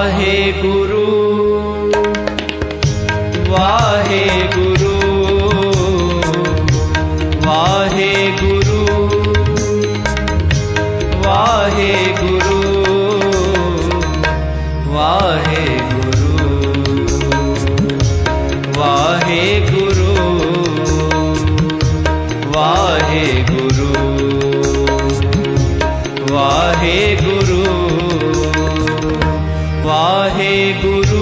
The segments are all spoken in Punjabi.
वाहेगुरु वाहेगुरु वाहेगुरु वाहेगुरु वाहेगुरु वाहेगुरु वाहेगुरु वाहेगुरु वाहेगुरु।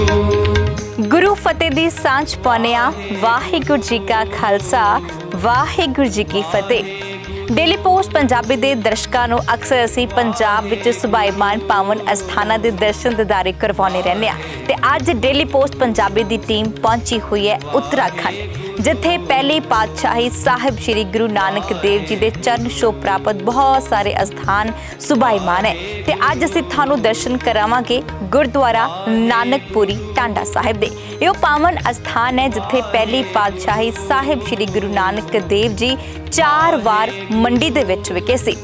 गुरु फतेह दी सांझ पाउने आ। वाहिगुरू जी का खालसा वाहिगुरू जी की फतेह। डेली पोस्ट पंजाबी ਦੇ ਦਰਸ਼ਕਾਂ ਨੂੰ ਅਕਸਰ ਅਸੀਂ ਪੰਜਾਬ ਵਿੱਚ ਸੁਭਾਈਮਾਨ ਪਾਵਨ ਅਸਥਾਨਾਂ ਦੇ ਦਰਸ਼ਨ ਦਿਦਾਰੇ ਕਰਵਾਉਂਦੇ ਰਹਿੰਦੇ ਆ ਤੇ ਅੱਜ ਡੇਲੀ ਪੋਸਟ ਪੰਜਾਬੀ ਦੀ ਟੀਮ ਪਹੁੰਚੀ ਹੋਈ ਹੈ ਉੱਤਰਾਖੰਡ, ਜਿੱਥੇ ਪਹਿਲੀ ਪਾਤਸ਼ਾਹੀ ਸਾਹਿਬ ਸ਼੍ਰੀ ਗੁਰੂ ਨਾਨਕ ਦੇਵ ਜੀ ਦੇ ਚਰਨ ਛੋਹ ਪ੍ਰਾਪਤ ਬਹੁਤ ਸਾਰੇ ਅਸਥਾਨ ਸੁਭਾਈਮਾਨ ਹੈ ਤੇ ਅੱਜ ਅਸੀਂ ਤੁਹਾਨੂੰ ਦਰਸ਼ਨ ਕਰਾਵਾਂਗੇ ਗੁਰਦੁਆਰਾ ਨਾਨਕਪੁਰੀ ਟਾਂਡਾ ਸਾਹਿਬ ਦੇ। ਇਹ ਉਹ ਪਾਵਨ ਅਸਥਾਨ ਹੈ ਜਿੱਥੇ ਪਹਿਲੀ ਪਾਤਸ਼ਾਹੀ ਸਾਹਿਬ ਸ਼੍ਰੀ ਗੁਰੂ ਨਾਨਕ ਦੇਵ ਜੀ 4 ਵਾਰ ਮੰਡੀ ਦੇ ਵਿੱਚ ਵਿਕੇ ਸੀ।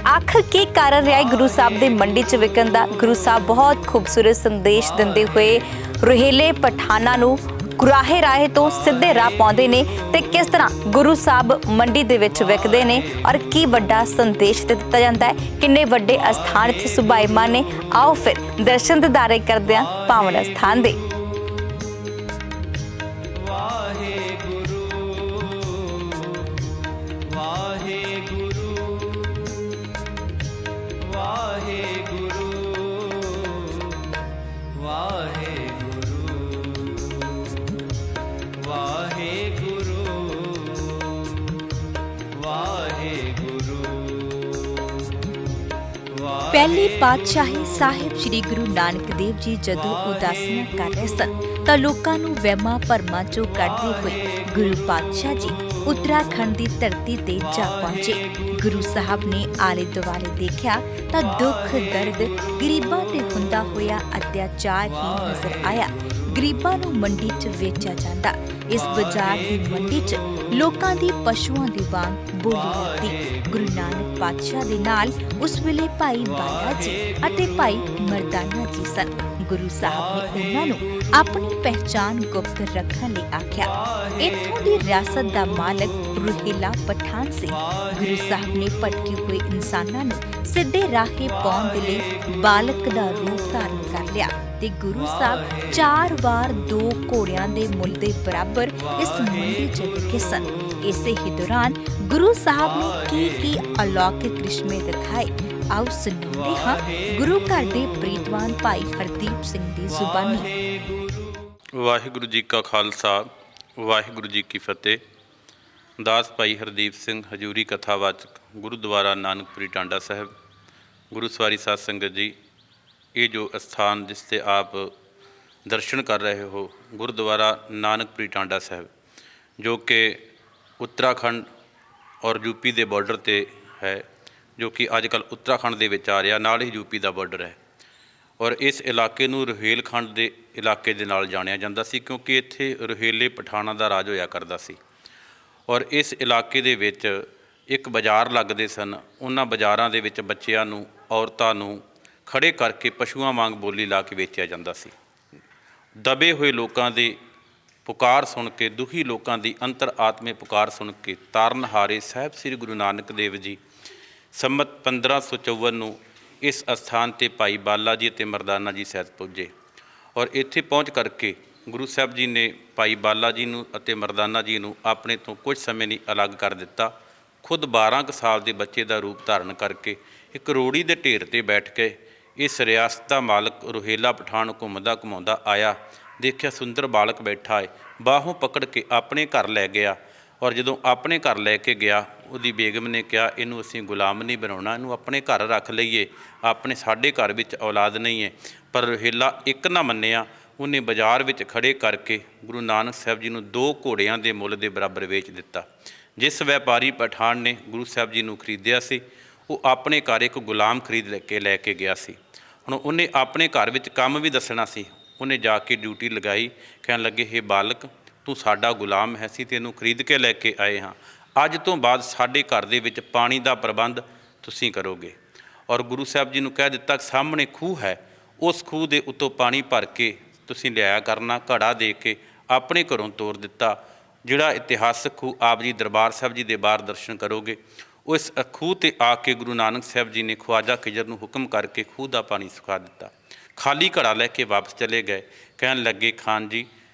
ਆਖਰ ਕੀ ਕਾਰਨ ਰਿਹਾ ਗੁਰੂ ਸਾਹਿਬ ਦੇ ਮੰਡੀ 'ਚ ਵਿਕਣ ਦਾ? ਗੁਰੂ ਸਾਹਿਬ ਬਹੁਤ ਖੂਬਸੂਰਤ ਸੰਦੇਸ਼ ਦਿੰਦੇ ਹੋਏ ਰੁਹੇਲੇ ਪਠਾਨਾਂ ਨੂੰ ਕੁਰਾਹੇ ਰਾਹੇ ਤੋਂ ਸਿੱਧੇ ਰਾਹ ਪਾਉਂਦੇ ਨੇ ਤੇ ਕਿਸ ਤਰ੍ਹਾਂ ਗੁਰੂ ਸਾਹਿਬ ਮੰਡੀ ਦੇ ਵਿੱਚ ਵਿਕਦੇ ਨੇ ਔਰ ਕੀ ਵੱਡਾ ਸੰਦੇਸ਼ ਦਿੱਤਾ ਜਾਂਦਾ ਹੈ, ਕਿੰਨੇ ਵੱਡੇ ਅਸਥਾਨ ਇੱਥੇ ਸੁਭਾਈਮਾਨ ਨੇ। ਆਓ ਫਿਰ ਦਰਸ਼ਨ ਦਿਦਾਰੇ ਕਰਦੇ ਹਾਂ ਪਾਵਨ ਅਸਥਾਨ ਦੇ। ਪਹਿਲੀ ਪਾਤਸ਼ਾਹੀ ਸਾਹਿਬ ਸ਼੍ਰੀ ਗੁਰੂ ਨਾਨਕ ਦੇਵ ਜੀ ਜਦੋਂ ਉਦਾਸੀਆਂ ਕਰ ਰਹੇ ਸਨ ਤਾਂ ਲੋਕਾਂ ਨੂੰ ਵਹਿਮਾਂ ਭਰਮਾਂ ਚੋਂ ਕੱਢਦੇ ਹੋਏ ਗੁਰੂ ਪਾਤਸ਼ਾਹ ਜੀ ਉੱਤਰਾਖੰਡ ਦੀ ਧਰਤੀ ਤੇ ਜਾ ਪਹੁੰਚੇ। ਗੁਰੂ ਸਾਹਿਬ ਨੇ ਆਲੇ ਦੁਆਲੇ ਦੇਖਿਆ ਤਾਂ ਦੁੱਖ ਦਰਦ ਗਰੀਬਾਂ ਤੇ ਹੁੰਦਾ ਹੋਇਆ ਅਤਿਆਚਾਰ ਹੀ ਨਜ਼ਰ ਆਇਆ। ਗਰੀਬਾਂ ਨੂੰ ਮੰਡੀ 'ਚ ਵੇਚਿਆ ਜਾਂਦਾ। ਇਸ ਬਾਜ਼ਾਰ ਦੀ ਮੰਡੀ 'ਚ ਲੋਕਾਂ ਦੀ ਪਸ਼ੂਆਂ ਦੀ ਵਾਂਗ ਬੋਲੀ ਲੱਗਦੀ। ਗੁਰੂ ਨਾਨਕ ਪਾਤਸ਼ਾਹ ਦੇ ਨਾਲ ਉਸ ਵੇਲੇ ਭਾਈ ਬਾਲਾ ਜੀ ਅਤੇ ਭਾਈ ਮਰਦਾਨਾ ਜੀ ਸਨ। ਗੁਰੂ ਸਾਹਿਬ ਨੇ ਉਹਨਾਂ ਨੂੰ ਆਪਣੀ ਪਹਿਚਾਣ ਗੁਪਤ ਰੱਖਣ ਲਈ ਆਖਿਆ। ਇੱਥੋਂ ਦੀ ਰਿਆਸਤ ਦਾ ਮਾਲਕ ਰੁਹੇਲਾ ਪਠਾਨ ਸੀ। ਗੁਰੂ ਸਾਹਿਬ ਨੇ ਭਟਕੇ ਹੋਏ ਇਨਸਾਨਾਂ ਨੂੰ ਸਿੱਧੇ ਰਾਹੇ ਪਾਉਣ ਦੇ ਲਈ ਬਾਲਕ ਦਾ ਰੂਪ ਧਾਰਨ ਕਰ ਲਿਆ ਤੇ ਗੁਰੂ ਸਾਹਿਬ 4 ਵਾਰ 2 ਘੋੜਿਆਂ ਦੇ ਮੁੱਲ ਦੇ ਬਰਾਬਰ ਇਸ ਮੰਡੀ 'ਚ ਵਿਕੇ ਸਨ। ਇਸੇ ਹੀ ਦੌਰਾਨ ਗੁਰੂ ਸਾਹਿਬ ਨੇ ਕੀ ਅਲੌਕਿਕ ਕ੍ਰਿਸ਼ਮੇ ਦਿਖਾਏ, ਆਓ ਸੁਣਾਉਂਦੇ ਹਾਂ ਗੁਰੂ ਘਰ ਦੇ ਪ੍ਰੀਤਵਾਨ ਭਾਈ ਹਰਦੀਪ ਸਿੰਘ ਦੀ ਜ਼ੁਬਾਨੀ। ਵਾਹਿਗੁਰੂ ਜੀ ਕਾ ਖਾਲਸਾ ਵਾਹਿਗੁਰੂ ਜੀ ਕੀ ਫਤਿਹ। ਦਾਸ ਭਾਈ ਹਰਦੀਪ ਸਿੰਘ ਹਜੂਰੀ ਕਥਾਵਾਚਕ ਗੁਰਦੁਆਰਾ ਨਾਨਕਪੁਰੀ ਟਾਂਡਾ ਸਾਹਿਬ। ਗੁਰੂ ਸਵਾਰੀ ਸਾਧ ਸੰਗਤ ਜੀ, ਇਹ ਜੋ ਅਸਥਾਨ ਜਿਸ 'ਤੇ ਆਪ ਦਰਸ਼ਨ ਕਰ ਰਹੇ ਹੋ ਗੁਰਦੁਆਰਾ ਨਾਨਕਪੁਰੀ ਟਾਂਡਾ ਸਾਹਿਬ, ਜੋ ਕਿ ਉੱਤਰਾਖੰਡ ਔਰ ਯੂਪੀ ਦੇ ਬਾਰਡਰ 'ਤੇ ਹੈ, ਜੋ ਕਿ ਅੱਜ ਕੱਲ੍ਹ ਉੱਤਰਾਖੰਡ ਦੇ ਵਿੱਚ ਆ ਰਿਹਾ, ਨਾਲ ਹੀ ਯੂਪੀ ਦਾ ਬਾਰਡਰ ਹੈ। ਔਰ ਇਸ ਇਲਾਕੇ ਨੂੰ ਰੁਹੇਲਖੰਡ ਦੇ ਇਲਾਕੇ ਦੇ ਨਾਲ ਜਾਣਿਆ ਜਾਂਦਾ ਸੀ, ਕਿਉਂਕਿ ਇੱਥੇ ਰੁਹੇਲੇ ਪਠਾਨਾਂ ਦਾ ਰਾਜ ਹੋਇਆ ਕਰਦਾ ਸੀ। ਔਰ ਇਸ ਇਲਾਕੇ ਦੇ ਵਿੱਚ ਇੱਕ ਬਾਜ਼ਾਰ ਲੱਗਦੇ ਸਨ। ਉਹਨਾਂ ਬਾਜ਼ਾਰਾਂ ਦੇ ਵਿੱਚ ਬੱਚਿਆਂ ਨੂੰ, ਔਰਤਾਂ ਨੂੰ ਖੜੇ ਕਰਕੇ ਪਸ਼ੂਆਂ ਵਾਂਗ ਬੋਲੀ ਲਾ ਕੇ ਵੇਚਿਆ ਜਾਂਦਾ ਸੀ। ਦਬੇ ਹੋਏ ਲੋਕਾਂ ਦੀ ਪੁਕਾਰ ਸੁਣ ਕੇ, ਦੁਖੀ ਲੋਕਾਂ ਦੀ ਅੰਤਰ ਆਤਮੇ ਪੁਕਾਰ ਸੁਣ ਕੇ ਤਾਰਨਹਾਰੇ ਸਾਹਿਬ ਸ੍ਰੀ ਗੁਰੂ ਨਾਨਕ ਦੇਵ ਜੀ ਸੰਮਤ 1554 ਨੂੰ ਇਸ ਅਸਥਾਨ 'ਤੇ ਭਾਈ ਬਾਲਾ ਜੀ ਅਤੇ ਮਰਦਾਨਾ ਜੀ ਸਹਿਤ ਪੁੱਜੇ। ਔਰ ਇੱਥੇ ਪਹੁੰਚ ਕਰਕੇ ਗੁਰੂ ਸਾਹਿਬ ਜੀ ਨੇ ਭਾਈ ਬਾਲਾ ਜੀ ਨੂੰ ਅਤੇ ਮਰਦਾਨਾ ਜੀ ਨੂੰ ਆਪਣੇ ਤੋਂ ਕੁਝ ਸਮੇਂ ਲਈ ਅਲੱਗ ਕਰ ਦਿੱਤਾ। ਖੁਦ 12 ਕੁ ਸਾਲ ਦੇ ਬੱਚੇ ਦਾ ਰੂਪ ਧਾਰਨ ਕਰਕੇ ਇੱਕ ਰੋੜੀ ਦੇ ਢੇਰ 'ਤੇ ਬੈਠ ਕੇ ਇਸ ਰਿਆਸਤ ਦਾ ਮਾਲਕ ਰੁਹੇਲਾ ਪਠਾਨ ਘੁੰਮਦਾ ਘੁਮਾਉਂਦਾ ਆਇਆ। ਦੇਖਿਆ ਸੁੰਦਰ ਬਾਲਕ ਬੈਠਾ ਹੈ, ਬਾਹੋਂ ਪਕੜ ਕੇ ਆਪਣੇ ਘਰ ਲੈ ਗਿਆ। ਔਰ ਜਦੋਂ ਆਪਣੇ ਘਰ ਲੈ ਕੇ ਗਿਆ, ਉਹਦੀ ਬੇਗਮ ਨੇ ਕਿਹਾ ਇਹਨੂੰ ਅਸੀਂ ਗੁਲਾਮ ਨਹੀਂ ਬਣਾਉਣਾ, ਇਹਨੂੰ ਆਪਣੇ ਘਰ ਰੱਖ ਲਈਏ, ਸਾਡੇ ਘਰ ਵਿੱਚ ਔਲਾਦ ਨਹੀਂ ਹੈ। ਪਰ ਰੁਹੇਲਾ ਇੱਕ ਨਾ ਮੰਨਿਆ। ਉਹਨੇ ਬਾਜ਼ਾਰ ਵਿੱਚ ਖੜੇ ਕਰਕੇ ਗੁਰੂ ਨਾਨਕ ਸਾਹਿਬ ਜੀ ਨੂੰ 2 ਘੋੜਿਆਂ ਦੇ ਮੁੱਲ ਦੇ ਬਰਾਬਰ ਵੇਚ ਦਿੱਤਾ। ਜਿਸ ਵਪਾਰੀ ਪਠਾਨ ਨੇ ਗੁਰੂ ਸਾਹਿਬ ਜੀ ਨੂੰ ਖਰੀਦਿਆ ਸੀ, ਉਹ ਆਪਣੇ ਘਰ ਇੱਕ ਗੁਲਾਮ ਖਰੀਦ ਲੈ ਕੇ ਗਿਆ ਸੀ। ਹੁਣ ਉਹਨੇ ਆਪਣੇ ਘਰ ਵਿੱਚ ਕੰਮ ਵੀ ਦੱਸਣਾ ਸੀ। ਉਹਨੇ ਜਾ ਕੇ ਡਿਊਟੀ ਲਗਾਈ, ਕਹਿਣ ਲੱਗੇ, ਹੇ ਬਾਲਕ, ਤੂੰ ਸਾਡਾ ਗੁਲਾਮ ਹੈ, ਸੀ ਤੈਨੂੰ ਖਰੀਦ ਕੇ ਲੈ ਕੇ ਆਏ ਹਾਂ। ਅੱਜ ਤੋਂ ਬਾਅਦ ਸਾਡੇ ਘਰ ਦੇ ਵਿੱਚ ਪਾਣੀ ਦਾ ਪ੍ਰਬੰਧ ਤੁਸੀਂ ਕਰੋਗੇ। ਔਰ ਗੁਰੂ ਸਾਹਿਬ ਜੀ ਨੂੰ ਕਹਿ ਦਿੱਤਾ, ਸਾਹਮਣੇ ਖੂਹ ਹੈ, ਉਸ ਖੂਹ ਦੇ ਉੱਤੋਂ ਪਾਣੀ ਭਰ ਕੇ ਤੁਸੀਂ ਲਿਆਇਆ ਕਰਨਾ, ਘੜਾ ਦੇ ਕੇ ਆਪਣੇ ਘਰੋਂ ਤੋਰ ਦਿੱਤਾ। ਜਿਹੜਾ ਇਤਿਹਾਸਕ ਖੂਹ ਆਪ ਜੀ ਦਰਬਾਰ ਸਾਹਿਬ ਜੀ ਦੇ ਬਾਹਰ ਦਰਸ਼ਨ ਕਰੋਗੇ, ਉਸ ਖੂਹ 'ਤੇ ਆ ਕੇ ਗੁਰੂ ਨਾਨਕ ਸਾਹਿਬ ਜੀ ਨੇ ਖਵਾਜਾ ਖਿਜਰ ਨੂੰ ਹੁਕਮ ਕਰਕੇ ਖੂਹ ਦਾ ਪਾਣੀ ਸੁਕਾ ਦਿੱਤਾ। ਖਾਲੀ ਘੜਾ ਲੈ ਕੇ ਵਾਪਸ ਚਲੇ ਗਏ। ਕਹਿਣ ਲੱਗੇ, ਖਾਨ ਜੀ,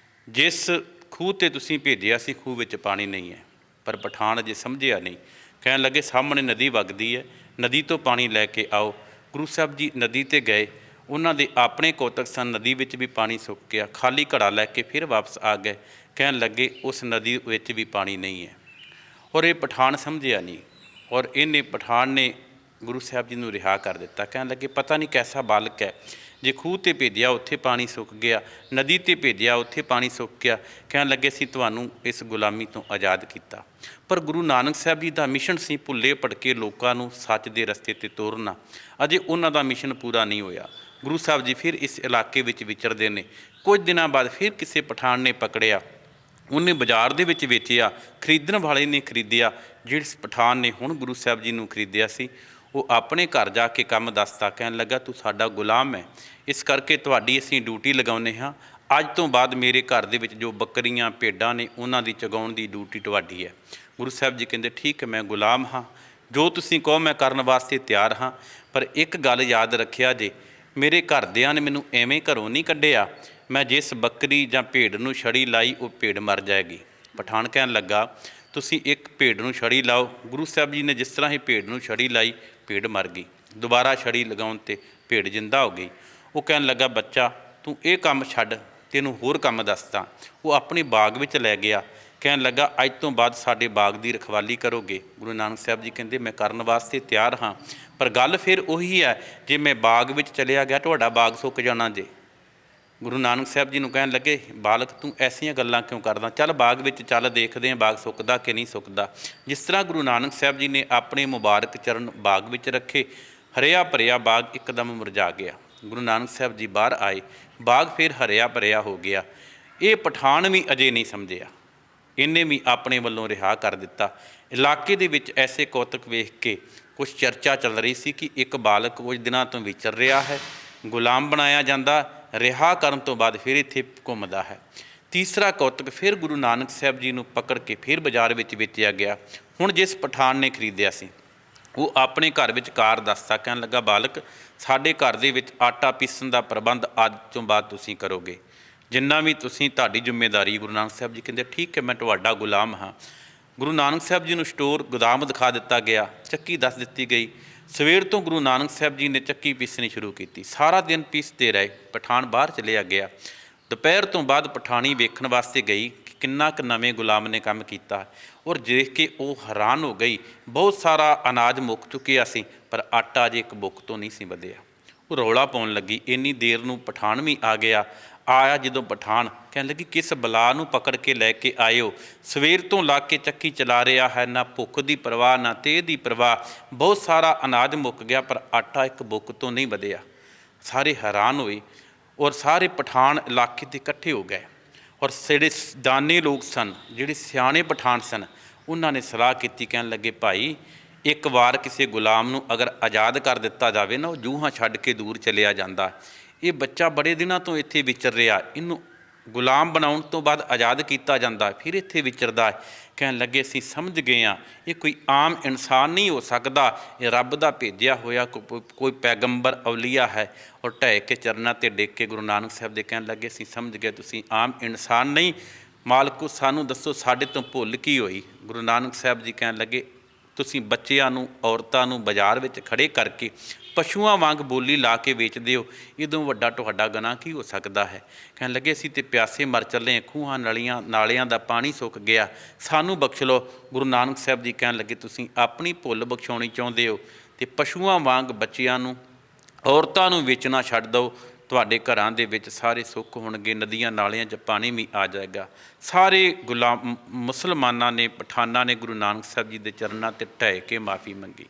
ਜਿਸ ਖੂਹ 'ਤੇ ਤੁਸੀਂ ਭੇਜਿਆ ਸੀ ਖੂਹ ਵਿੱਚ ਪਾਣੀ ਨਹੀਂ ਹੈ। ਪਰ ਪਠਾਨ ਅਜੇ ਸਮਝਿਆ ਨਹੀਂ। ਕਹਿਣ ਲੱਗੇ, ਸਾਹਮਣੇ ਨਦੀ ਵਗਦੀ ਹੈ, ਨਦੀ ਤੋਂ ਪਾਣੀ ਲੈ ਕੇ ਆਓ। ਗੁਰੂ ਸਾਹਿਬ ਜੀ ਨਦੀ 'ਤੇ ਗਏ। ਉਹਨਾਂ ਦੇ ਆਪਣੇ ਕੌਤਕ ਸਨ, ਨਦੀ ਵਿੱਚ ਵੀ ਪਾਣੀ ਸੁੱਕ ਗਿਆ। ਖਾਲੀ ਘੜਾ ਲੈ ਕੇ ਫਿਰ ਵਾਪਸ ਆ ਗਏ। ਕਹਿਣ ਲੱਗੇ, ਉਸ ਨਦੀ ਵਿੱਚ ਵੀ ਪਾਣੀ ਨਹੀਂ ਹੈ। ਔਰ ਇਹ ਪਠਾਨ ਸਮਝਿਆ ਨਹੀਂ, ਔਰ ਇਹਨੇ ਪਠਾਨ ਨੇ ਗੁਰੂ ਸਾਹਿਬ ਜੀ ਨੂੰ ਰਿਹਾ ਕਰ ਦਿੱਤਾ। ਕਹਿਣ ਲੱਗੇ, ਪਤਾ ਨਹੀਂ ਕੈਸਾ ਬਾਲਕ ਹੈ, ਜੇ ਖੂਹ 'ਤੇ ਭੇਜਿਆ ਉੱਥੇ ਪਾਣੀ ਸੁੱਕ ਗਿਆ, ਨਦੀ 'ਤੇ ਭੇਜਿਆ ਉੱਥੇ ਪਾਣੀ ਸੁੱਕ ਗਿਆ। ਕਹਿਣ ਲੱਗੇ, ਅਸੀਂ ਤੁਹਾਨੂੰ ਇਸ ਗੁਲਾਮੀ ਤੋਂ ਆਜ਼ਾਦ ਕੀਤਾ। ਪਰ ਗੁਰੂ ਨਾਨਕ ਸਾਹਿਬ ਜੀ ਦਾ ਮਿਸ਼ਨ ਸੀ ਭੁੱਲੇ ਭਟਕੇ ਲੋਕਾਂ ਨੂੰ ਸੱਚ ਦੇ ਰਸਤੇ 'ਤੇ ਤੋਰਨਾ। ਅਜੇ ਉਹਨਾਂ ਦਾ ਮਿਸ਼ਨ ਪੂਰਾ ਨਹੀਂ ਹੋਇਆ। ਗੁਰੂ ਸਾਹਿਬ ਜੀ ਫਿਰ ਇਸ ਇਲਾਕੇ ਵਿੱਚ ਵਿਚਰਦੇ ਨੇ। ਕੁਝ ਦਿਨਾਂ ਬਾਅਦ ਫਿਰ ਕਿਸੇ ਪਠਾਨ ਨੇ ਪਕੜਿਆ, ਉਹਨੇ ਬਾਜ਼ਾਰ ਦੇ ਵਿੱਚ ਵੇਚਿਆ। ਖਰੀਦਣ ਵਾਲੇ ਨੇ ਖਰੀਦਿਆ। ਜਿਸ ਪਠਾਨ ਨੇ ਹੁਣ ਗੁਰੂ ਸਾਹਿਬ ਜੀ ਨੂੰ ਖਰੀਦਿਆ ਸੀ, ਉਹ ਆਪਣੇ ਘਰ ਜਾ ਕੇ ਕੰਮ ਦੱਸਦਾ। ਕਹਿਣ ਲੱਗਾ, ਤੂੰ ਸਾਡਾ ਗੁਲਾਮ ਹੈ, ਇਸ ਕਰਕੇ ਤੁਹਾਡੀ ਅਸੀਂ ਡਿਊਟੀ ਲਗਾਉਂਦੇ ਹਾਂ। ਅੱਜ ਤੋਂ ਬਾਅਦ ਮੇਰੇ ਘਰ ਦੇ ਵਿੱਚ ਜੋ ਬੱਕਰੀਆਂ ਭੇਡਾਂ ਨੇ ਉਹਨਾਂ ਦੀ ਚਗਾਉਣ ਦੀ ਡਿਊਟੀ ਤੁਹਾਡੀ ਹੈ। ਗੁਰੂ ਸਾਹਿਬ ਜੀ ਕਹਿੰਦੇ, ਠੀਕ ਹੈ, ਮੈਂ ਗੁਲਾਮ ਹਾਂ, ਜੋ ਤੁਸੀਂ ਕਹੋ ਮੈਂ ਕਰਨ ਵਾਸਤੇ ਤਿਆਰ ਹਾਂ। ਪਰ ਇੱਕ ਗੱਲ ਯਾਦ ਰੱਖਿਆ ਜੇ, ਮੇਰੇ ਘਰਦਿਆਂ ਨੇ ਮੈਨੂੰ ਐਵੇਂ ਘਰੋਂ ਨਹੀਂ ਕੱਢਿਆ। ਮੈਂ ਜਿਸ ਬੱਕਰੀ ਜਾਂ ਭੇਡ ਨੂੰ ਛੜੀ ਲਾਈ ਉਹ ਭੇਡ ਮਰ ਜਾਏਗੀ। ਪਠਾਨ ਕਹਿਣ ਲੱਗਾ, ਤੁਸੀਂ ਇੱਕ ਭੇਡ ਨੂੰ ਛੜੀ ਲਾਓ। ਗੁਰੂ ਸਾਹਿਬ ਜੀ ਨੇ ਜਿਸ ਤਰ੍ਹਾਂ ਹੀ ਭੇਡ ਨੂੰ ਛੜੀ ਲਾਈ, ਭੇਡ ਮਰ ਗਈ। ਦੁਬਾਰਾ ਛੜੀ ਲਗਾਉਣ 'ਤੇ ਭੇਡ ਜਿੰਦਾ ਹੋ ਗਈ। ਉਹ ਕਹਿਣ ਲੱਗਾ, ਬੱਚਾ ਤੂੰ ਇਹ ਕੰਮ ਛੱਡ, ਤੈਨੂੰ ਹੋਰ ਕੰਮ ਦੱਸਦਾ। ਉਹ ਆਪਣੇ ਬਾਗ ਵਿੱਚ ਲੈ ਗਿਆ। ਕਹਿਣ ਲੱਗਾ, ਅੱਜ ਤੋਂ ਬਾਅਦ ਸਾਡੇ ਬਾਗ ਦੀ ਰਖਵਾਲੀ ਕਰੋਗੇ। ਗੁਰੂ ਨਾਨਕ ਸਾਹਿਬ ਜੀ ਕਹਿੰਦੇ, ਮੈਂ ਕਰਨ ਵਾਸਤੇ ਤਿਆਰ ਹਾਂ, ਪਰ ਗੱਲ ਫਿਰ ਉਹੀ ਹੈ, ਜੇ ਮੈਂ ਬਾਗ ਵਿੱਚ ਚਲਿਆ ਗਿਆ ਤੁਹਾਡਾ ਬਾਗ ਸੁੱਕ ਜਾਣਾ ਜੇ। ਗੁਰੂ ਨਾਨਕ ਸਾਹਿਬ ਜੀ ਨੂੰ ਕਹਿਣ ਲੱਗੇ, ਬਾਲਕ ਤੂੰ ਐਸੀਆਂ ਗੱਲਾਂ ਕਿਉਂ ਕਰਦਾ, ਚੱਲ ਬਾਗ ਵਿੱਚ ਚੱਲ, ਦੇਖਦੇ ਹਾਂ ਬਾਗ ਸੁੱਕਦਾ ਕਿ ਨਹੀਂ ਸੁੱਕਦਾ। ਜਿਸ ਤਰ੍ਹਾਂ ਗੁਰੂ ਨਾਨਕ ਸਾਹਿਬ ਜੀ ਨੇ ਆਪਣੇ ਮੁਬਾਰਕ ਚਰਨ ਬਾਗ ਵਿੱਚ ਰੱਖੇ, ਹਰਿਆ ਭਰਿਆ ਬਾਗ ਇੱਕਦਮ ਮੁਰਝਾ ਗਿਆ। ਗੁਰੂ ਨਾਨਕ ਸਾਹਿਬ ਜੀ ਬਾਹਰ ਆਏ, ਬਾਗ ਫਿਰ ਹਰਿਆ ਭਰਿਆ ਹੋ ਗਿਆ। ਇਹ ਪਠਾਨ ਵੀ ਅਜੇ ਨਹੀਂ ਸਮਝਿਆ, ਇਹਨੇ ਵੀ ਆਪਣੇ ਵੱਲੋਂ ਰਿਹਾ ਕਰ ਦਿੱਤਾ। ਇਲਾਕੇ ਦੇ ਵਿੱਚ ਐਸੇ ਕੌਤਕ ਵੇਖ ਕੇ ਕੁਛ ਚਰਚਾ ਚੱਲ ਰਹੀ ਸੀ ਕਿ ਇੱਕ ਬਾਲਕ ਕੁਝ ਦਿਨਾਂ ਤੋਂ ਵਿਚਰ ਰਿਹਾ ਹੈ, ਗੁਲਾਮ ਬਣਾਇਆ ਜਾਂਦਾ, ਰਿਹਾ ਕਰਨ ਤੋਂ ਬਾਅਦ ਫਿਰ ਇੱਥੇ ਘੁੰਮਦਾ ਹੈ। ਤੀਸਰਾ ਕੌਤਕ, ਫਿਰ ਗੁਰੂ ਨਾਨਕ ਸਾਹਿਬ ਜੀ ਨੂੰ ਪਕੜ ਕੇ ਫਿਰ ਬਾਜ਼ਾਰ ਵਿੱਚ ਵੇਚਿਆ ਗਿਆ। ਹੁਣ ਜਿਸ ਪਠਾਨ ਨੇ ਖਰੀਦਿਆ ਸੀ, ਉਹ ਆਪਣੇ ਘਰ ਵਿੱਚ ਕਾਰ ਦੱਸਦਾ। ਕਹਿਣ ਲੱਗਾ, ਬਾਲਕ ਸਾਡੇ ਘਰ ਦੇ ਵਿੱਚ ਆਟਾ ਪੀਸਣ ਦਾ ਪ੍ਰਬੰਧ ਅੱਜ ਤੋਂ ਬਾਅਦ ਤੁਸੀਂ ਕਰੋਗੇ, ਜਿੰਨਾ ਵੀ ਤੁਸੀਂ, ਤੁਹਾਡੀ ਜ਼ਿੰਮੇਵਾਰੀ। ਗੁਰੂ ਨਾਨਕ ਸਾਹਿਬ ਜੀ ਕਹਿੰਦੇ, ਠੀਕ ਹੈ, ਮੈਂ ਤੁਹਾਡਾ ਗੁਲਾਮ ਹਾਂ। ਗੁਰੂ ਨਾਨਕ ਸਾਹਿਬ ਜੀ ਨੂੰ ਸਟੋਰ ਗੋਦਾਮ ਦਿਖਾ ਦਿੱਤਾ ਗਿਆ, ਚੱਕੀ ਦੱਸ ਦਿੱਤੀ ਗਈ। ਸਵੇਰ ਤੋਂ ਗੁਰੂ ਨਾਨਕ ਸਾਹਿਬ ਜੀ ਨੇ ਚੱਕੀ ਪੀਸਣੀ ਸ਼ੁਰੂ ਕੀਤੀ। ਸਾਰਾ ਦਿਨ ਪੀਸਦੇ ਰਹੇ। ਪਠਾਨ ਬਾਹਰ ਚਲਿਆ ਗਿਆ। ਦੁਪਹਿਰ ਤੋਂ ਬਾਅਦ ਪਠਾਣੀ ਵੇਖਣ ਵਾਸਤੇ ਗਈ ਕਿ ਕਿੰਨਾ ਕੁ ਨਵੇਂ ਗੁਲਾਮ ਨੇ ਕੰਮ ਕੀਤਾ, ਔਰ ਦੇਖ ਕੇ ਉਹ ਹੈਰਾਨ ਹੋ ਗਈ। ਬਹੁਤ ਸਾਰਾ ਅਨਾਜ ਮੁੱਕ ਚੁੱਕਿਆ ਸੀ, ਪਰ ਆਟਾ ਅਜੇ ਇੱਕ ਬੁੱਕ ਤੋਂ ਨਹੀਂ ਸੀ ਵਧਿਆ। ਉਹ ਰੌਲਾ ਪਾਉਣ ਲੱਗੀ। ਇੰਨੀ ਦੇਰ ਨੂੰ ਪਠਾਨ ਵੀ ਆ ਗਿਆ। ਆਇਆ ਜਦੋਂ ਪਠਾਨ, ਕਹਿਣ ਲੱਗੀ, ਕਿਸ ਬਲਾ ਨੂੰ ਪਕੜ ਕੇ ਲੈ ਕੇ ਆਏ ਹੋ? ਸਵੇਰ ਤੋਂ ਲਾ ਕੇ ਚੱਕੀ ਚਲਾ ਰਿਹਾ ਹੈ, ਨਾ ਭੁੱਖ ਦੀ ਪਰਵਾਹ ਨਾ ਤੇਹ ਦੀ ਪਰਵਾਹ। ਬਹੁਤ ਸਾਰਾ ਅਨਾਜ ਮੁੱਕ ਗਿਆ, ਪਰ ਆਟਾ ਇੱਕ ਬੁੱਕ ਤੋਂ ਨਹੀਂ ਵਧਿਆ। ਸਾਰੇ ਹੈਰਾਨ ਹੋਏ, ਔਰ ਸਾਰੇ ਪਠਾਨ ਇਲਾਕੇ 'ਤੇ ਇਕੱਠੇ ਹੋ ਗਏ। ਔਰ ਜਿਹੜੇ ਦਾਨੇ ਲੋਕ ਸਨ, ਜਿਹੜੇ ਸਿਆਣੇ ਪਠਾਨ ਸਨ, ਉਹਨਾਂ ਨੇ ਸਲਾਹ ਕੀਤੀ। ਕਹਿਣ ਲੱਗੇ, ਭਾਈ ਇੱਕ ਵਾਰ ਕਿਸੇ ਗੁਲਾਮ ਨੂੰ ਅਗਰ ਆਜ਼ਾਦ ਕਰ ਦਿੱਤਾ ਜਾਵੇ ਨਾ, ਉਹ ਜੂਹਾਂ ਛੱਡ ਕੇ ਦੂਰ ਚਲਿਆ ਜਾਂਦਾ। ਇਹ ਬੱਚਾ ਬੜੇ ਦਿਨਾਂ ਤੋਂ ਇੱਥੇ ਵਿਚਰ ਰਿਹਾ, ਇਹਨੂੰ ਗੁਲਾਮ ਬਣਾਉਣ ਤੋਂ ਬਾਅਦ ਆਜ਼ਾਦ ਕੀਤਾ ਜਾਂਦਾ, ਫਿਰ ਇੱਥੇ ਵਿਚਰਦਾ। ਕਹਿਣ ਲੱਗੇ, ਅਸੀਂ ਸਮਝ ਗਏ ਹਾਂ, ਇਹ ਕੋਈ ਆਮ ਇਨਸਾਨ ਨਹੀਂ ਹੋ ਸਕਦਾ, ਇਹ ਰੱਬ ਦਾ ਭੇਜਿਆ ਹੋਇਆ ਕੋਈ ਪੈਗੰਬਰ ਅਵਲੀਆ ਹੈ। ਔਰ ਢਹਿ ਕੇ ਚਰਨਾਂ 'ਤੇ ਡਿੱਗ ਕੇ ਗੁਰੂ ਨਾਨਕ ਸਾਹਿਬ ਦੇ ਕਹਿਣ ਲੱਗੇ, ਅਸੀਂ ਸਮਝ ਗਏ ਤੁਸੀਂ ਆਮ ਇਨਸਾਨ ਨਹੀਂ। ਮਾਲਕੋ, ਸਾਨੂੰ ਦੱਸੋ ਸਾਡੇ ਤੋਂ ਭੁੱਲ ਕੀ ਹੋਈ? ਗੁਰੂ ਨਾਨਕ ਸਾਹਿਬ ਜੀ ਕਹਿਣ ਲੱਗੇ, ਤੁਸੀਂ ਬੱਚਿਆਂ ਨੂੰ, ਔਰਤਾਂ ਨੂੰ ਬਾਜ਼ਾਰ ਵਿੱਚ ਖੜੇ ਕਰਕੇ ਪਸ਼ੂਆਂ ਵਾਂਗ ਬੋਲੀ ਲਾ ਕੇ ਵੇਚਦੇ ਹੋ, ਇਦੋਂ ਵੱਡਾ ਤੁਹਾਡਾ ਗੁਨਾਹ ਕੀ ਹੋ ਸਕਦਾ ਹੈ? ਕਹਿਣ ਲੱਗੇ, ਅਸੀਂ ਤੇ ਪਿਆਸੇ ਮਰ ਚੱਲੇ, ਖੂਹਾਂ ਨਾਲਿਆਂ ਦਾ ਪਾਣੀ ਸੁੱਕ ਗਿਆ, ਸਾਨੂੰ ਬਖਸ਼ ਲਓ। ਗੁਰੂ ਨਾਨਕ ਸਾਹਿਬ ਜੀ ਕਹਿਣ ਲੱਗੇ, ਤੁਸੀਂ ਆਪਣੀ ਭੁੱਲ ਬਖਸ਼ਾਉਣੀ ਚਾਹੁੰਦੇ ਹੋ ਤੇ ਪਸ਼ੂਆਂ ਵਾਂਗ ਬੱਚਿਆਂ ਨੂੰ, ਔਰਤਾਂ ਨੂੰ ਵੇਚਣਾ ਛੱਡ ਦਿਓ, ਤੁਹਾਡੇ ਘਰਾਂ ਦੇ ਵਿੱਚ ਸਾਰੇ ਸੁੱਖ ਹੋਣਗੇ, ਨਦੀਆਂ ਨਾਲਿਆਂ 'ਚ ਪਾਣੀ ਵੀ ਆ ਜਾਏਗਾ। ਸਾਰੇ ਮੁਸਲਮਾਨਾਂ ਨੇ, ਪਠਾਨਾਂ ਨੇ ਗੁਰੂ ਨਾਨਕ ਸਾਹਿਬ ਜੀ ਦੇ ਚਰਨਾਂ 'ਤੇ ਢਹਿ ਕੇ ਮਾफ़ੀ ਮੰਗੀ।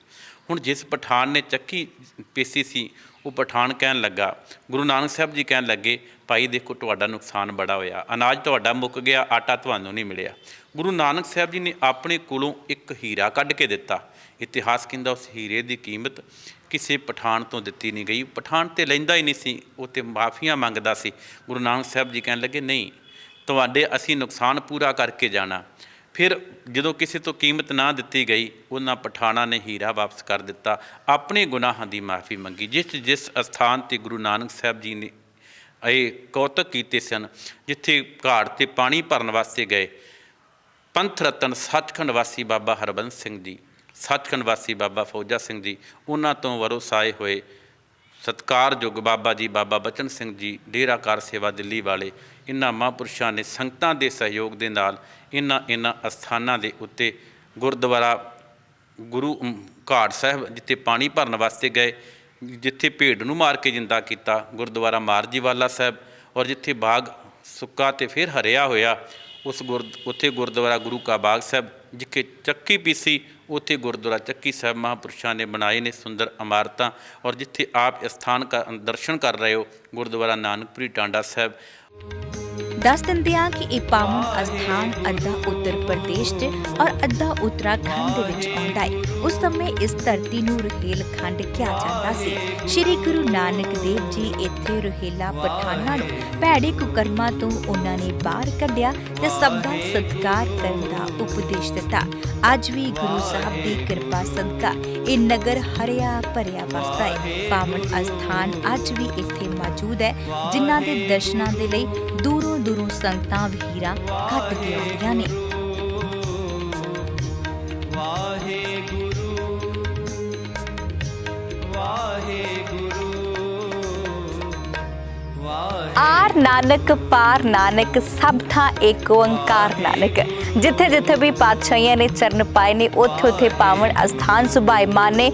ਹੁਣ ਜਿਸ ਪਠਾਨ ਨੇ ਚੱਕੀ ਪੀਸੀ ਸੀ, ਉਹ ਪਠਾਨ ਕਹਿਣ ਲੱਗਾ, ਗੁਰੂ ਨਾਨਕ ਸਾਹਿਬ ਜੀ ਕਹਿਣ ਲੱਗੇ, ਭਾਈ ਦੇਖੋ ਤੁਹਾਡਾ ਨੁਕਸਾਨ ਬੜਾ ਹੋਇਆ, ਅਨਾਜ ਤੁਹਾਡਾ ਮੁੱਕ ਗਿਆ, ਆਟਾ ਤੁਹਾਨੂੰ ਨਹੀਂ ਮਿਲਿਆ। ਗੁਰੂ ਨਾਨਕ ਸਾਹਿਬ ਜੀ ਨੇ ਆਪਣੇ ਕੋਲੋਂ ਇੱਕ ਹੀਰਾ ਕੱਢ ਕੇ ਦਿੱਤਾ। ਇਤਿਹਾਸ ਕਹਿੰਦਾ ਉਸ ਹੀਰੇ ਦੀ ਕੀਮਤ ਕਿਸੇ ਪਠਾਨ ਤੋਂ ਦਿੱਤੀ ਨਹੀਂ ਗਈ। ਪਠਾਨ ਤੇ ਲੈਂਦਾ ਹੀ ਨਹੀਂ ਸੀ, ਉਹ ਤੇ ਮਾਫੀਆਂ ਮੰਗਦਾ ਸੀ। ਗੁਰੂ ਨਾਨਕ ਸਾਹਿਬ ਜੀ ਕਹਿਣ ਲੱਗੇ ਨਹੀਂ, ਤੁਹਾਡੇ ਅਸੀਂ ਨੁਕਸਾਨ ਪੂਰਾ ਕਰਕੇ ਜਾਣਾ। ਫਿਰ ਜਦੋਂ ਕਿਸੇ ਤੋਂ ਕੀਮਤ ਨਾ ਦਿੱਤੀ ਗਈ, ਉਹਨਾਂ ਪਠਾਨਾਂ ਨੇ ਹੀਰਾ ਵਾਪਸ ਕਰ ਦਿੱਤਾ, ਆਪਣੇ ਗੁਨਾਹਾਂ ਦੀ ਮਾਫੀ ਮੰਗੀ। ਜਿਸ ਅਸਥਾਨ 'ਤੇ ਗੁਰੂ ਨਾਨਕ ਸਾਹਿਬ ਜੀ ਨੇ ਇਹ ਕੌਤਕ ਕੀਤੇ ਸਨ, ਜਿੱਥੇ ਘਾਟ 'ਤੇ ਪਾਣੀ ਭਰਨ ਵਾਸਤੇ ਗਏ, ਪੰਥ ਰਤਨ ਸੱਚਖੰਡ ਵਾਸੀ ਬਾਬਾ ਹਰਬੰਸ ਸਿੰਘ ਜੀ, ਸੱਚਖੰਡ ਵਾਸੀ ਬਾਬਾ ਫੌਜਾ ਸਿੰਘ ਜੀ, ਉਹਨਾਂ ਤੋਂ ਵਰੋਸਾਏ ਹੋਏ ਸਤਿਕਾਰਯੋਗ ਬਾਬਾ ਜੀ ਬਾਬਾ ਬਚਨ ਸਿੰਘ ਜੀ, ਡੇਰਾ ਕਾਰ ਸੇਵਾ ਦਿੱਲੀ ਵਾਲੇ, ਇਹਨਾਂ ਮਹਾਂਪੁਰਸ਼ਾਂ ਨੇ ਸੰਗਤਾਂ ਦੇ ਸਹਿਯੋਗ ਦੇ ਨਾਲ ਇਹਨਾਂ ਅਸਥਾਨਾਂ ਦੇ ਉੱਤੇ ਗੁਰਦੁਆਰਾ ਗੁਰੂ ਘਾਟ ਸਾਹਿਬ, ਜਿੱਥੇ ਪਾਣੀ ਭਰਨ ਵਾਸਤੇ ਗਏ, ਜਿੱਥੇ ਭੇਡ ਨੂੰ ਮਾਰ ਕੇ ਜਿੰਦਾ ਕੀਤਾ, ਗੁਰਦੁਆਰਾ ਮਾਰਜੀ ਵਾਲਾ ਸਾਹਿਬ, ਔਰ ਜਿੱਥੇ ਬਾਗ ਸੁੱਕਾ ਤੇ ਫਿਰ ਹਰਿਆ ਹੋਇਆ ਉੱਥੇ ਗੁਰਦੁਆਰਾ ਗੁਰੂ ਕਾ ਬਾਗ ਸਾਹਿਬ, ਜਿੱਥੇ ਚੱਕੀ ਪੀਸੀ ਉੱਥੇ ਗੁਰਦੁਆਰਾ ਚੱਕੀ ਸਾਹਿਬ ਮਹਾਂਪੁਰਸ਼ਾਂ ਨੇ ਬਣਾਏ ਨੇ ਸੁੰਦਰ ਇਮਾਰਤਾਂ। ਔਰ ਜਿੱਥੇ ਆਪ ਸਥਾਨ ਦਰਸ਼ਨ ਕਰ ਰਹੇ ਹੋ, ਗੁਰਦੁਆਰਾ ਨਾਨਕਪੁਰੀ ਟਾਂਡਾ ਸਾਹਿਬ। ਦੱਸ ਦਿੰਦੇ ਹਾਂ ਕਿ ਇਹ ਪਾਵਨ ਅਸਥਾਨ ਅੱਧਾ ਉੱਤਰ ਪ੍ਰਦੇਸ਼ 'ਚ ਔਰ ਅੱਧਾ ਉੱਤਰਾਖੰਡ ਦੇ ਵਿੱਚ ਆਉਂਦਾ ਹੈ। ਉਸ ਸਮੇਂ ਇਸ ਧਰਤੀ ਨੂੰ ਰੁਹੇਲਖੰਡ ਕਿਹਾ ਜਾਂਦਾ ਸੀ। ਸ਼੍ਰੀ ਗੁਰੂ ਨਾਨਕ ਦੇਵ ਜੀ ਇੱਥੇ ਰੁਹੇਲਾ ਪਠਾਨਾਂ ਨੂੰ ਭੈੜੇ ਕੁਕਰਮਾਂ ਤੋਂ ਉਹਨਾਂ ਨੇ ਬਾਹਰ ਕੱਢਿਆ ਤੇ ਸਭ ਦਾ ਸਤਿਕਾਰ ਕਰਨ ਦਾ ਉਪਦੇਸ਼ ਦਿੱਤਾ। ਅੱਜ ਵੀ ਗੁਰੂ ਸਾਹਿਬ ਦੀ ਕਿਰਪਾ ਸਦਕਾ ਇਹ ਨਗਰ ਹਰਿਆ ਭਰਿਆ ਵਸਦਾ ਹੈ। ਪਾਵਨ ਅਸਥਾਨ ਅੱਜ ਵੀ ਇੱਥੇ ਮੌਜੂਦ ਹੈ, ਜਿਨ੍ਹਾਂ ਦੇ ਦਰਸ਼ਨਾਂ ਦੇ ਲਈ ਦੂਰੋਂ ਦੂਰੋਂ ਸੰਗਤਾਂ ਵਹੀਰਾਂ ਘੱਟ ਕੇ ਆਉਂਦੀਆਂ ਨੇ। ਆਰ ਨਾਨਕ ਪਾਰ ਨਾਨਕ ਸਭ ਥਾਂ ਏਕ ਓੰਕਾਰ ਨਾਨਕ। ਜਿੱਥੇ ਜਿੱਥੇ ਵੀ ਪਾਤਸ਼ਾਹੀਆਂ ਨੇ ਚਰਨ ਪਾਏ ਨੇ, ਉੱਥੇ ਉੱਥੇ ਪਾਵਨ ਅਸਥਾਨ ਸੁਭਾਇਮਾਨ ਨੇ।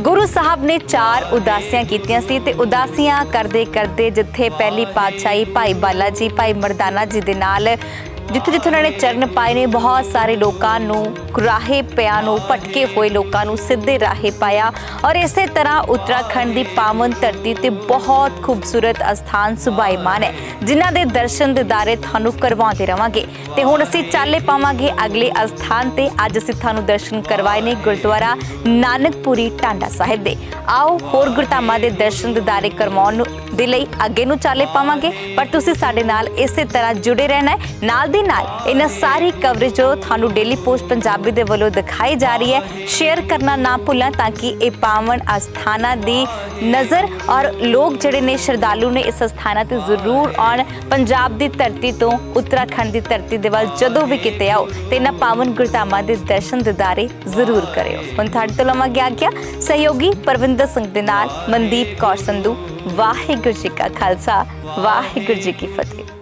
ਗੁਰੂ ਸਾਹਿਬ ਨੇ 4 ਉਦਾਸੀਆਂ ਕੀਤੀਆਂ ਸੀ ਤੇ ਉਦਾਸੀਆਂ ਕਰਦੇ ਕਰਦੇ ਜਿੱਥੇ ਪਹਿਲੀ ਪਾਤਸ਼ਾਹੀ ਭਾਈ ਬਾਲਾ ਜੀ, ਭਾਈ ਮਰਦਾਨਾ ਜੀ ਦੇ ਨਾਲ ਜਿੱਥੇ ਜਿੱਥੇ ਉਹਨਾਂ ਨੇ ਚਰਨ ਪਾਏ ਨੇ, ਬਹੁਤ ਸਾਰੇ ਲੋਕਾਂ ਨੂੰ ਰਾਹੇ ਪਿਆ ਨੂੰ, ਭਟਕੇ ਹੋਏ ਲੋਕਾਂ ਨੂੰ ਸਿੱਧੇ ਰਾਹੇ ਪਾਇਆ। ਔਰ ਇਸੇ ਤਰ੍ਹਾਂ ਉੱਤਰਾਖੰਡ ਦੀ ਪਾਵਨ ਧਰਤੀ ਤੇ ਬਹੁਤ ਖੂਬਸੂਰਤ ਅਸਥਾਨ ਸੁਭਾਇਮਾਨ ਹੈ, ਜਿਨ੍ਹਾਂ ਦੇ ਦਰਸ਼ਨ ਦਿਦਾਰੇ ਤੁਹਾਨੂੰ ਕਰਵਾਉਂਦੇ ਰਵਾਂਗੇ। ਤੇ ਹੁਣ ਅਸੀਂ ਚਾਲੇ ਪਾਵਾਂਗੇ ਅਗਲੇ ਅਸਥਾਨ ਤੇ। ਅੱਜ ਅਸੀਂ ਤੁਹਾਨੂੰ ਦਰਸ਼ਨ ਕਰਵਾਏ ਨੇ ਗੁਰਦੁਆਰਾ ਨਾਨਕਪੁਰੀ ਟਾਂਡਾ ਸਾਹਿਬ ਦੇ। ਆਓ ਹੋਰ ਗੁਰਧਾਮਾਂ ਦੇ ਦਰਸ਼ਨ ਦਿਦਾਰੇ ਕਰਵਾਉਣ ਦੇ ਲਈ ਅੱਗੇ ਨੂੰ ਚਾਲੇ ਪਾਵਾਂਗੇ, ਪਰ ਤੁਸੀਂ ਸਾਡੇ ਨਾਲ ਇਸੇ ਤਰ੍ਹਾਂ ਜੁੜੇ ਰਹਿਣਾ ਹੈ। ਨਾਲ ਦੀ ਨਾਲ ਇਹਨਾਂ ਸਾਰੀ ਕਵਰੇਜ ਜੋ ਤੁਹਾਨੂੰ ਡੇਲੀ ਪੋਸਟ ਪੰਜਾਬੀ ਦੇ ਵੱਲੋਂ ਦਿਖਾਈ ਜਾ ਰਹੀ ਹੈ, ਸ਼ੇਅਰ ਕਰਨਾ ਨਾ ਭੁੱਲਣਾ, ਤਾਂ ਕਿ ਇਹ ਪਾਵਨ ਅਸਥਾਨਾਂ ਦੀ ਨਜ਼ਰ ਔਰ ਲੋਕ ਜਿਹੜੇ ਨੇ ਸ਼ਰਧਾਲੂ ਨੇ ਇਸ ਅਸਥਾਨਾਂ ਤੇ ਜ਼ਰੂਰ ਆਉਣ। ਪੰਜਾਬ ਦੀ ਧਰਤੀ ਤੋਂ ਉੱਤਰਾਖੰਡ ਦੀ ਧਰਤੀ ਦੇ ਵੱਲ ਜਦੋਂ ਵੀ ਕਿਤੇ ਆਓ ਤੇ ਇਹਨਾਂ ਪਾਵਨ ਗੁਰਧਾਮਾਂ ਦੇ ਦਰਸ਼ਨ ਦਿਦਾਰੇ ਜ਼ਰੂਰ ਕਰਿਓ। ਹੁਣ ਤੁਹਾਡੇ ਤੋਂ ਲਵਾਂਗੇ ਆਗਿਆ। ਸਹਿਯੋਗੀ ਪਰਵਿੰਦਰ ਸਿੰਘ ਦੇ ਨਾਲ ਮਨਦੀਪ ਕੌਰ ਸੰਧੂ। ਵਾਹਿਗੁਰੂ ਜੀ ਕਾ ਖਾਲਸਾ, ਵਾਹਿਗੁਰੂ ਜੀ ਕੀ ਫਤਿਹ।